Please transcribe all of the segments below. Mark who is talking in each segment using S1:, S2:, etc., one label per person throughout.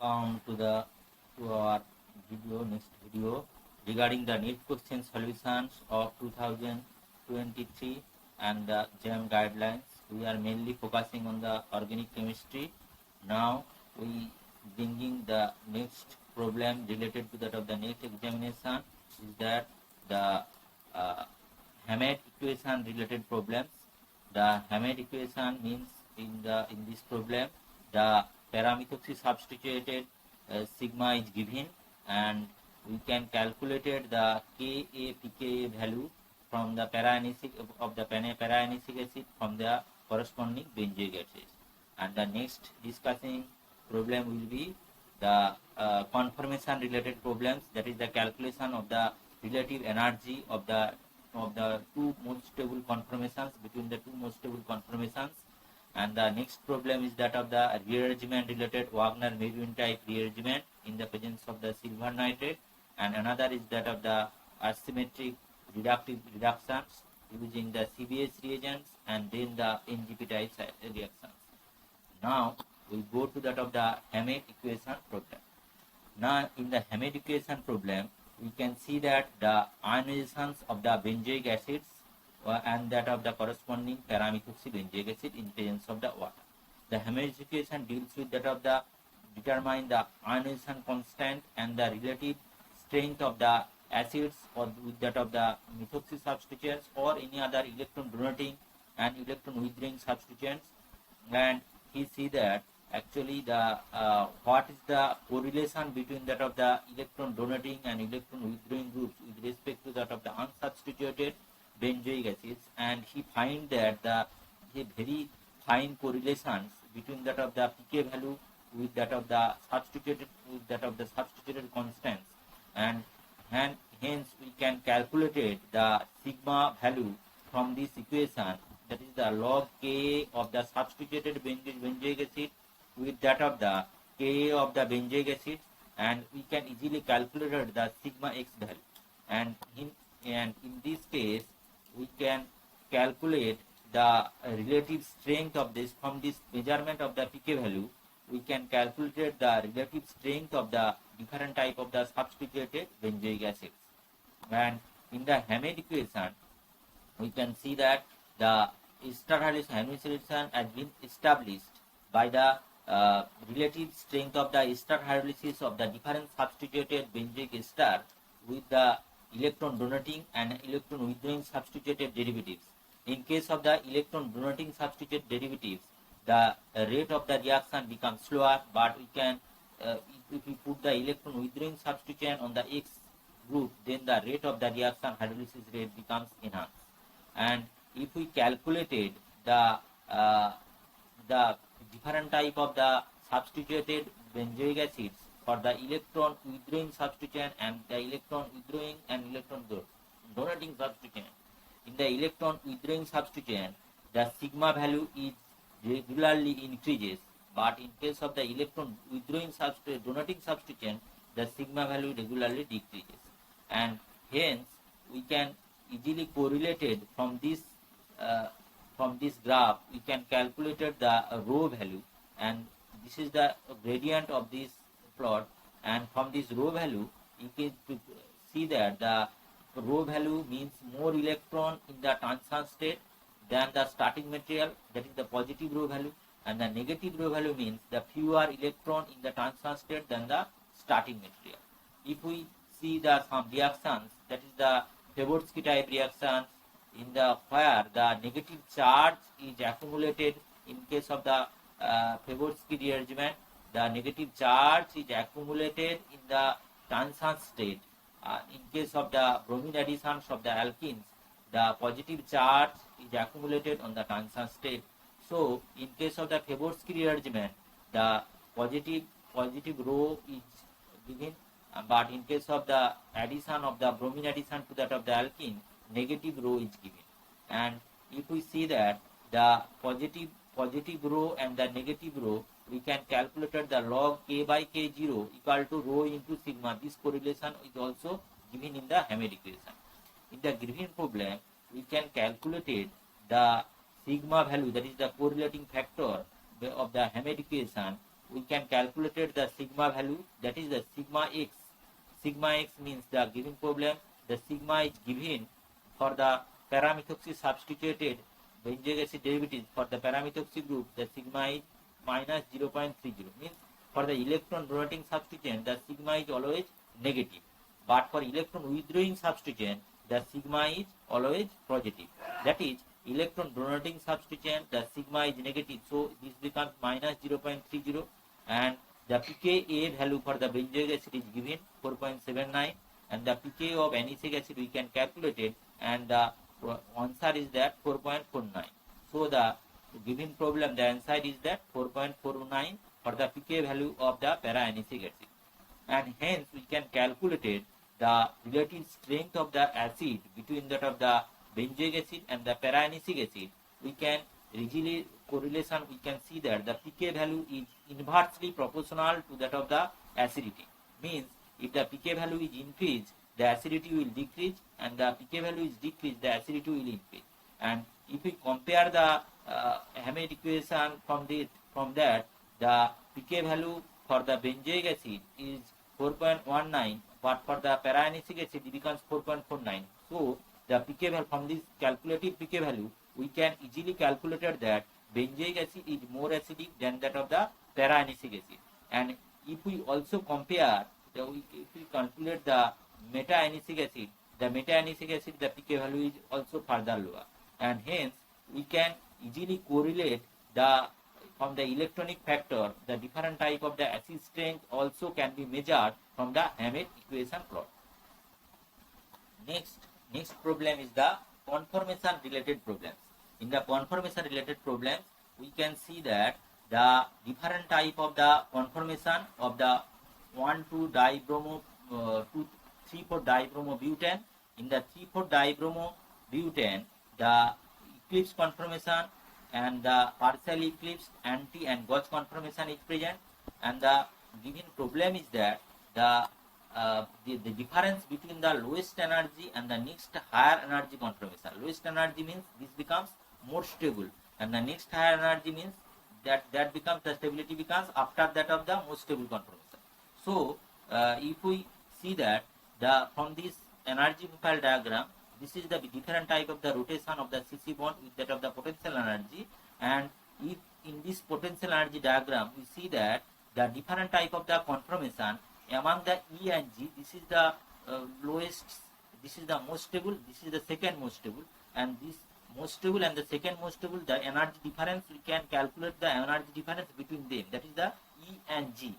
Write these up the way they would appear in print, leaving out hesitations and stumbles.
S1: to our next video regarding the NEET question solutions of 2023 and the JAM guidelines. We are mainly focusing on the organic chemistry. Now we bringing the next problem related to that of the next examination is that the Hammett equation related problems. The Hammett equation means in this problem the paramethoxy substituted sigma is given, and we can calculate the Ka pKa value from the para-anisic acid from the corresponding benzoic acid. And the next discussing problem will be the conformation related problems, that is the calculation of the relative energy of the two most stable conformations between the two most stable conformations. And the next problem is that of the rearrangement related Wagner-Merwin type rearrangement in the presence of the silver nitrate, and another is that of the asymmetric reductive reductions using the CBS reagents, and then the NGP type reactions. Now we go to that of the Hammett equation problem. Now in the Hammett equation problem, we can see that the ionizations of the benzoic acids and that of the corresponding paramethoxy benzoic acid in presence of the water. The Hammett equation deals with that of the determine the ionization constant and the relative strength of the acids, or with that of the methoxy substituents or any other electron donating and electron withdrawing substituents. And he see that actually the what is the correlation between that of the electron donating and electron withdrawing groups with respect to that of the unsubstituted benzoic acids, and he find that the very fine correlations between that of the pK value with that of the substituted constants, and hence we can calculate the sigma value from this equation, that is the log Ka of the substituted benzoic acid with that of the Ka of the benzoic acid, and we can easily calculate the sigma x value. And in this case we can calculate the relative strength of this. From this measurement of the pK value, we can calculate the relative strength of the different type of the substituted benzoic acids. And in the Hammett equation, we can see that the ester hydrolysis has been established by the relative strength of the ester hydrolysis of the different substituted benzoic ester with the electron donating and electron withdrawing substituted derivatives. In case of the electron donating substituted derivatives, the rate of the reaction becomes slower, but we can if we put the electron withdrawing substituent on the X group, then the rate of the reaction hydrolysis rate becomes enhanced. And if we calculated the different type of the substituted benzoic acids for the electron withdrawing substituent and the electron withdrawing and electron donating substituent, in the electron withdrawing substituent the sigma value is regularly increases, but in case of the electron withdrawing donating substituent, the sigma value regularly decreases. And hence we can easily correlated from this graph, we can calculate the rho value, and this is the gradient of this plot, and from this rho value you can see that the rho value means more electron in the transition state than the starting material, that is the positive rho value, and the negative rho value means the fewer electron in the transition state than the starting material. If we see the some reactions, that is the Pravorsky type reactions, in the where the negative charge is accumulated in case of the Pravorsky rearrangement, the negative charge is accumulated in the transition state. In case of the bromine additions of the alkenes, the positive charge is accumulated on the transition state. So in case of the Pravorsky rearrangement, the positive rho is given, but in case of the addition of the bromine addition to that of the alkene, negative rho is given. And if we see that the positive rho and the negative rho, we can calculate the log K by K0 equal to rho into sigma. This correlation is also given in the Hammett equation. In the Griffin problem, we can calculate the sigma value, that is the correlating factor of the Hammett equation we can calculate the sigma value, that is the sigma x. Sigma x means the given problem, the sigma is given for the paramethoxy substituted benzoic acid derivatives for the paramethoxy group, the sigma is minus 0.30. Means for the electron donating substituent, the sigma is always negative. But for electron withdrawing substituent, the sigma is always positive. That is, electron donating substituent, the sigma is negative, so this becomes minus 0.30, and the pKa value for the benzoic acid is given 4.79, and the pK of anisetic acid we can calculate it, and the answer is that 4.49. So the given problem, the answer is that 4.49 for the pK value of the para-anisetic acid, and hence we can calculate the relative strength of the acid between that of the benzoic acid and the para-anisetic acid. We can easily correlation, we can see that the pK value is inversely proportional to that of the acidity. Means if the pK value is increased, the acidity will decrease, and the pK value is decreased, the acidity will increase. And if we compare the Hammett equation from that, the pK value for the benzoic acid is 4.19, but for the para-anisetic acid it becomes 4.49. So the pK value, from this calculative pK value, we can easily calculate that benzoic acid is more acidic than that of the para-anisetic acid. And if we also compare, if we calculate the meta-anisetic acid, the meta-anisetic acid, the pK value is also further lower, and hence we can easily correlate the from the electronic factor, the different type of the acid strength also can be measured from the Hammett equation plot. Next problem is the conformation related problems. In the conformation related problems, we can see that the different type of the conformation of the 3,4-dibromobutane. In the 3,4-dibromobutane, the eclipse conformation and the partial eclipse, anti and gauge conformation is present, and the given problem is that the difference between the lowest energy and the next higher energy conformation. Lowest energy means this becomes more stable, and the next higher energy means that becomes, the stability becomes after that of the most stable conformation. So if we see that from this energy profile diagram, this is the different type of the rotation of the CC bond with that of the potential energy, and if in this potential energy diagram we see that the different type of the conformation among the E and G, this is the lowest, this is the most stable, this is the second most stable, and this most stable and the second most stable, the energy difference, we can calculate the energy difference between them, that is the E and G.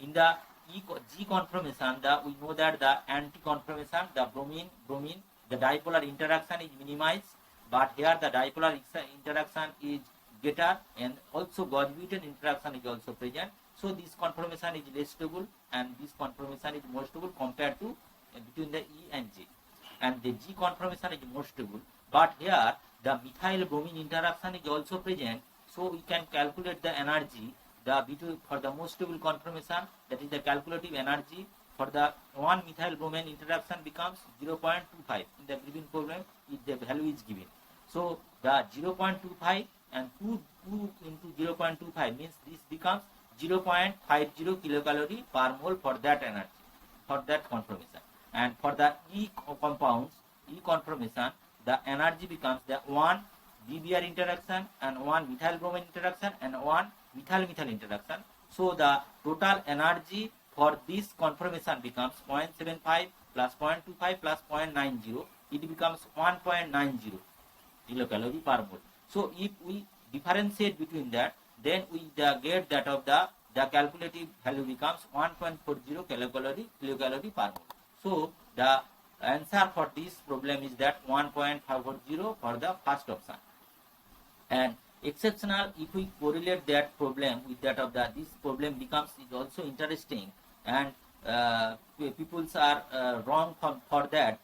S1: In the G conformation, we know that the anti-conformation, the bromine, the dipolar interaction is minimized, but here the dipolar interaction is greater, and also gauge-butane interaction is also present. So this conformation is less stable, and this conformation is more stable compared to between the E and G. And the G conformation is more stable, but here the methyl bromine interaction is also present. So we can calculate the energy for the most stable conformation, that is the calculative energy for the 1 methyl bromine interaction becomes 0.25. In the given problem, the value is given. So the 0.25 and 2 into 0.25 means this becomes 0.50 kilocalorie per mole for that energy, for that conformation. And for the E compounds, E conformation, the energy becomes the 1 BBr interaction and 1 methyl bromine interaction and 1 methyl interaction. So the total energy for this conformation becomes 0.75 plus 0.25 plus 0.90. It becomes 1.90 kilocalorie per mole. So if we differentiate between that, then we get that of the calculative value becomes 1.40 kilocalorie per mole. So the answer for this problem is that 1.40 for the first option. And exceptional, if we correlate that problem with that of this problem becomes is also interesting, and people are wrong for that,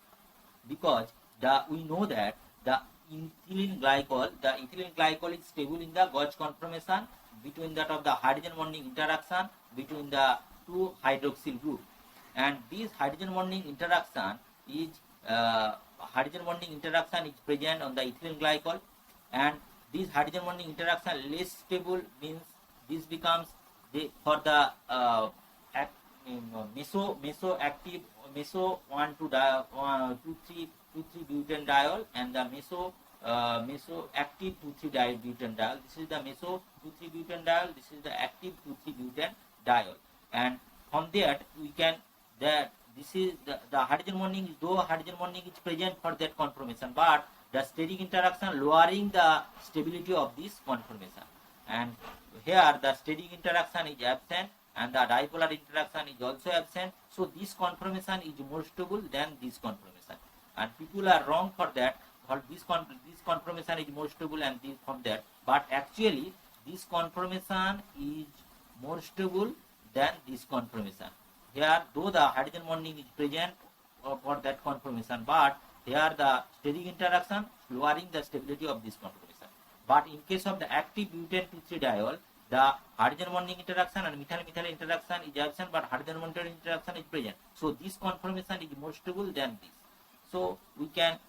S1: because we know that the ethylene glycol is stable in the gauge conformation between that of the hydrogen bonding interaction between the two hydroxyl group, and this hydrogen bonding interaction is present on the ethylene glycol, and this hydrogen bonding interaction less stable means this becomes for the meso-active meso 1 to 2,3 butanediol and the meso-active 2,3 butanediol. This is the meso 2,3 butanediol. This is the active 2,3 butanediol. And from that we can that this is the hydrogen bonding. Though hydrogen bonding is present for that conformation, but the steric interaction lowering the stability of this conformation. And here the steric interaction is absent and the dipolar interaction is also absent. So this conformation is more stable than this conformation. And people are wrong for that. For this conformation is more stable and this from that. But actually this conformation is more stable than this conformation. Here, though the hydrogen bonding is present for that conformation, but here the steric interaction lowering the stability of this conformation. But in case of the active butane 2,3 diol, the hydrogen bonding interaction and methyl-methyl interaction is absent, but hydrogen bonding interaction is present. So this conformation is more stable than this. So we can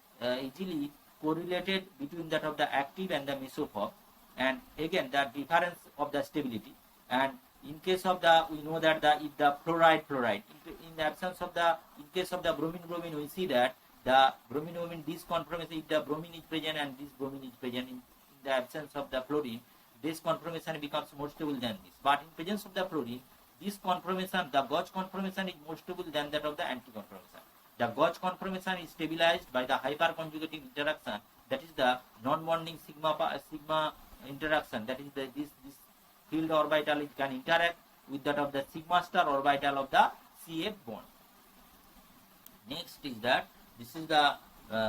S1: easily correlate it between that of the active and the meso form, and again the difference of the stability. And in case of the, we know that if the fluoride, in the absence of the, in case of the bromine, we see that the bromine this conformation, if the bromine is present and this bromine is present in the absence of the fluorine, this conformation becomes more stable than this. But in presence of the fluorine, this conformation, the gauge conformation is more stable than that of the anti-conformation. The gauge conformation is stabilized by the hyperconjugative interaction, that is the non-bonding sigma interaction, that is this field orbital can interact with that of the sigma star orbital of the CF bond. Next is that this is the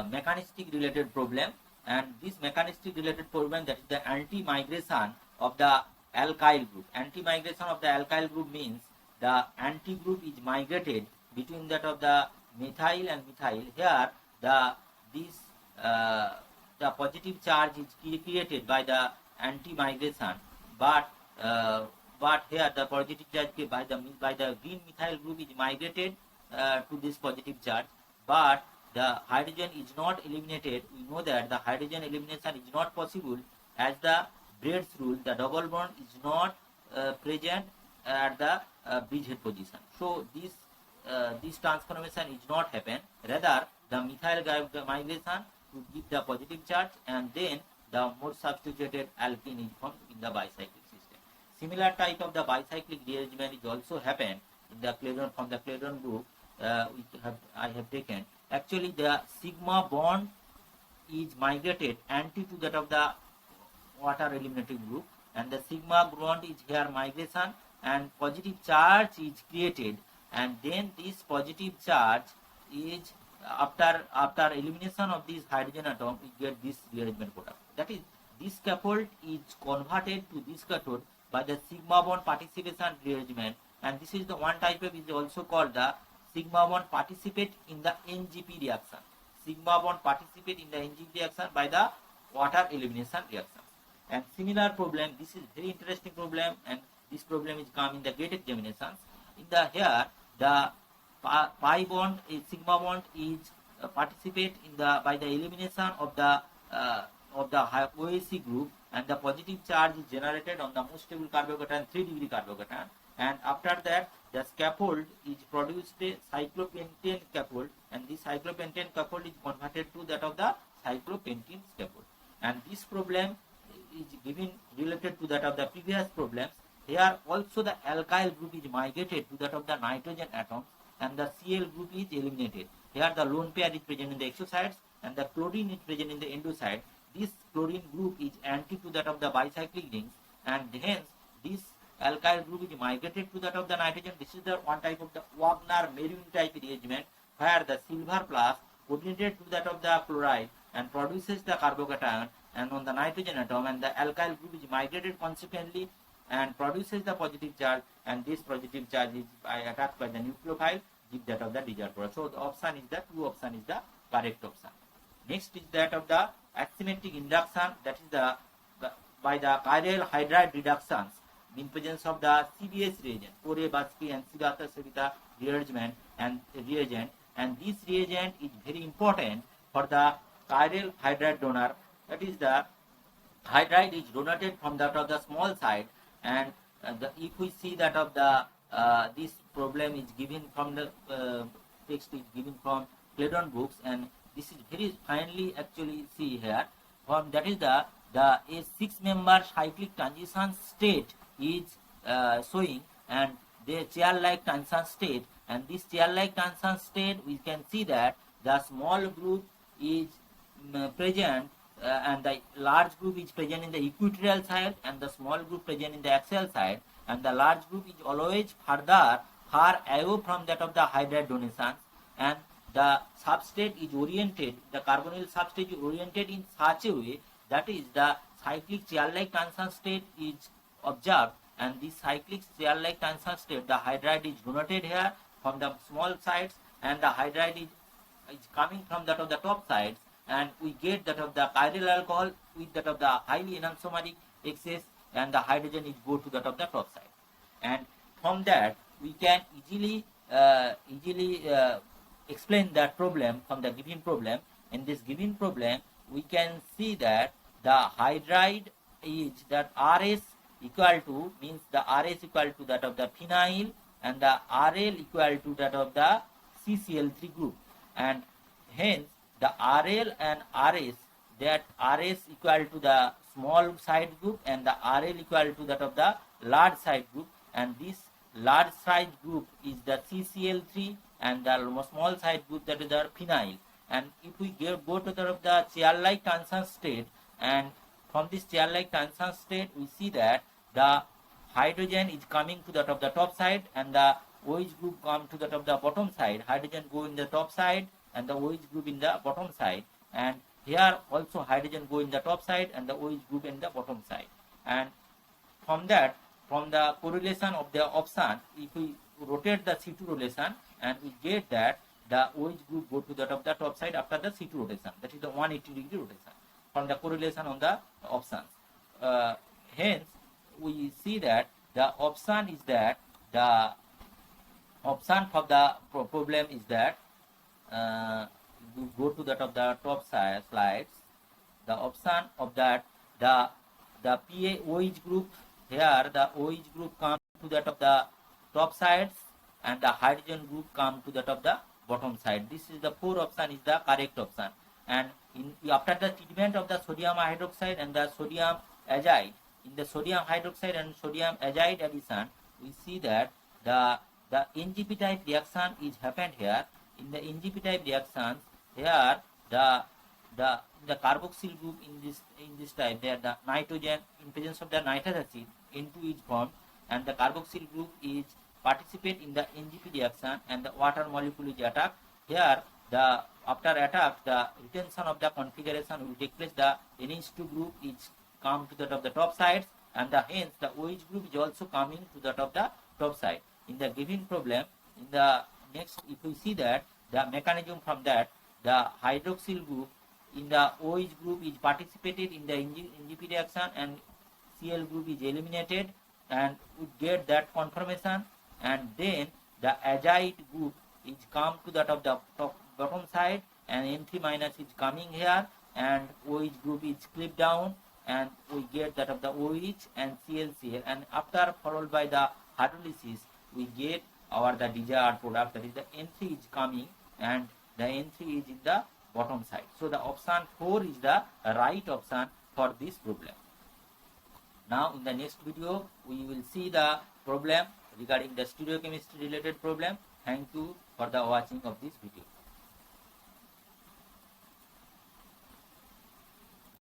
S1: mechanistic related problem, and this mechanistic related problem, that is the anti-migration of the alkyl group. Anti-migration of the alkyl group means the anti group is migrated between that of the methyl and methyl. Here the positive charge is created by the anti-migration, but here the positive charge by the green methyl group is migrated to this positive charge, but the hydrogen is not eliminated. We know that the hydrogen elimination is not possible as the Braid's rule. The double bond is not present at the bridgehead position. So this transformation is not happen. Rather, the methyl migration to give the positive charge, and then the more substituted alkene is formed in the bicyclic system. Similar type of the bicyclic rearrangement is also happened in the Cladon, from the Cladon group I have taken. Actually, the sigma bond is migrated anti to that of the water eliminating group, and the sigma bond is here migration, and positive charge is created, and then this positive charge is after elimination of this hydrogen atom, we get this rearrangement product. That is, this scaffold is converted to this cathode by the sigma bond participation rearrangement, and this is the one type of, is also called the sigma bond participate in the NGP reaction. Sigma bond participate in the NGP reaction by the water elimination reaction. And similar problem, this is very interesting problem, and this problem is come in the gate examinations. In the here, the pi bond, sigma bond is participate in the by the elimination of the OAC group, and the positive charge is generated on the most stable carbocation, 3 degree carbocation, and after that the scaffold is produced a cyclopentane scaffold, and this cyclopentane scaffold is converted to that of the cyclopentene scaffold. And this problem is given related to that of the previous problems. Here also the alkyl group is migrated to that of the nitrogen atoms, and the Cl group is eliminated. Here the lone pair is present in the exosides, and the chlorine is present in the endoside. This chlorine group is anti to that of the bicyclic rings, and hence this alkyl group is migrated to that of the nitrogen. This is the one type of the Wagner-Merrill type rearrangement, where the silver plus coordinated to that of the chloride and produces the carbocation and on the nitrogen atom, and the alkyl group is migrated consequently and produces the positive charge, and this positive charge is attacked by the nucleophile, give that of the desired product. So the option is the true option is the correct option. Next is that of the asymmetric induction, that is the by the chiral hydride reductions in presence of the CBS reagent, Ore, Baski and Sigata Savita rearrangement and reagent, and this reagent is very important for the chiral hydride donor. That is, the hydride is donated from that of the small side, and if we see that of the this problem is given from the text is given from Cledon books, and this is very finely actually see here. From that is the a 6-member cyclic transition state is showing, and the chair-like transition state, and this chair-like transition state we can see that the small group is present and the large group is present in the equatorial side and the small group present in the axial side, and the large group is always far away from that of the hydride donations, and the substrate is oriented, the carbonyl substrate is oriented in such a way that is the cyclic chair-like transition state is observed, and this cyclic chair-like transition state, the hydride is donated here from the small sides, and the hydride is coming from that of the top sides, and we get that of the chiral alcohol with that of the highly enantiomeric excess, and the hydrogen is go to that of the top side. And from that we can easily explain that problem from the given problem. In this given problem we can see that the hydride is that RS equal to, means the RS equal to that of the phenyl, and the RL equal to that of the CCl3 group, and hence the RL and RS, that RS equal to the small side group and the RL equal to that of the large side group, and this large side group is the CCl3 and the small side group that is the phenyl. And if we go to the chair-like transition state, and from this chair-like transition state we see that the hydrogen is coming to that of the top side and the OH group come to that of the bottom side. Hydrogen go in the top side and the OH group in the bottom side, and here also hydrogen go in the top side and the OH group in the bottom side. And from that, from the correlation of the option, if we rotate the C2 relation, and we get that the OH group go to that of the top side after the C2 rotation, that is the 180-degree rotation from the correlation on the options. Hence we see that the option is that the option for the problem is that you go to that of the top side slides. The option of that the PA OH group, here the OH group comes to that of the top sides and the hydrogen group come to that of the bottom side. This is the 4 option is the correct option. And after the treatment of the sodium hydroxide and the sodium azide, in the sodium hydroxide and sodium azide addition, we see that the NGP type reaction is happened here. In the NGP type reactions, here the carboxyl group in this type, there the nitrogen, in presence of the nitric acid, N2 is formed, and the carboxyl group is participate in the NGP reaction, and the water molecule is attacked. Here the after attack, the retention of the configuration will take place. The NH2 group is come to that of the top sides, and hence the OH group is also coming to that of the top side. In the given problem, in the next, if we see that the mechanism from that, the hydroxyl group in the OH group is participated in the NGP reaction, and Cl group is eliminated, and we get that conformation, and then the azide group is come to that of the bottom side, and N3 minus is coming here, and OH group is clipped down, and we get that of the OH and ClCl, and after followed by the hydrolysis we get our the desired product, that is the N3 is coming, and the N3 is in the bottom side. So the option 4 is the right option for this problem. Now in the next video we will see the problem regarding the stereochemistry related problem. Thank you for the watching of this video.